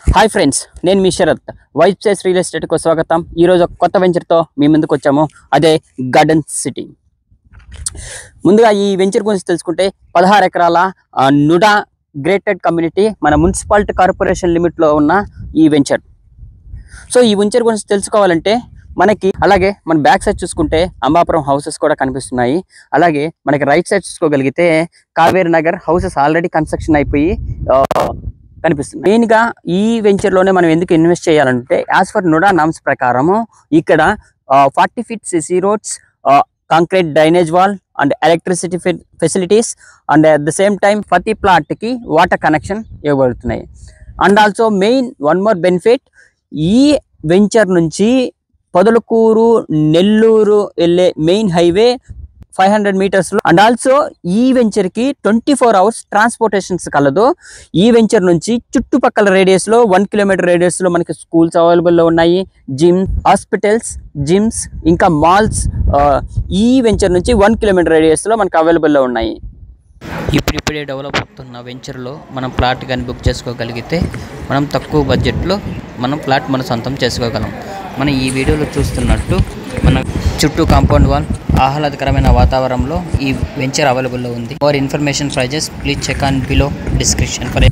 Hi friends, నేను మీ Sarath. Vibe size real ఎస్టేట్కు స్వాగతం. ఈరోజు ఒక కొత్త వెంచర్తో మీ ముందుకు వచ్చాము. అదే గార్డెన్ సిటీ. ముందుగా ఈ వెంచర్ గురించి తెలుసుకుంటే 16 ఎకరాల నుడా గ్రేటెడ్ కమ్యూనిటీ మన మున్సిపాలిటీ కార్పొరేషన్ లిమిట్లో ఉన్న ఈ వెంచర్. సో ఈ వెంచర్ గురించి తెలుసుకోవాలంటే మనకి అలాగే మన బ్యాక్ సైడ్ చూసుకుంటే అంబాపురం హౌసెస్ కూడా కనిపిస్తున్నాయి. అలాగే మనకి రైట్ సైడ్ చూసుకోగలిగితే Kaveri Nagar houses already construction అయిపోయి కనిపిస్తుంది. మెయిన్గా ఈ వెంచర్లోనే మనం ఎందుకు ఇన్వెస్ట్ చేయాలంటే యాజ్ ఫర్ నుడా నామ్స్ ప్రకారము ఇక్కడ 40 feet CC roads, concrete drainage wall and electricity facilities and at the same time ప్రతి ప్లాట్కి వాటర్ కనెక్షన్ ఇవ్వబడుతున్నాయి. And also main one more benefit, ఈ వెంచర్ నుంచి పొదలకూరు నెల్లూరు వెళ్ళే main highway 500 meters. And also ఈ వెంచర్కి 24 hours ట్రాన్స్పోర్టేషన్స్ కలదు. ఈ వెంచర్ నుంచి చుట్టుపక్కల రేడియస్లో 1 kilometer రేడియస్లో మనకి స్కూల్స్ అవైలబుల్లో ఉన్నాయి, హాస్పిటల్స్, జిమ్స్, ఇంకా మాల్స్ ఈ వెంచర్ నుంచి 1 kilometer రేడియస్లో మనకి అవైలబుల్లో ఉన్నాయి. ఇప్పుడిప్పుడే డెవలప్ అవుతున్న వెంచర్లో మనం ప్లాట్ కానీ బుక్ చేసుకోగలిగితే మనం తక్కువ బడ్జెట్లో మనం ప్లాట్ మన సొంతం చేసుకోగలం. మనం ఈ వీడియోలో చూస్తున్నట్టు మన చుట్టూ కాంపౌండ్ వాల్, ఆహ్లాదకరమైన వాతావరణంలో ఈ వెంచర్ అవైలబుల్లో ఉంది. For information prices please check on below description for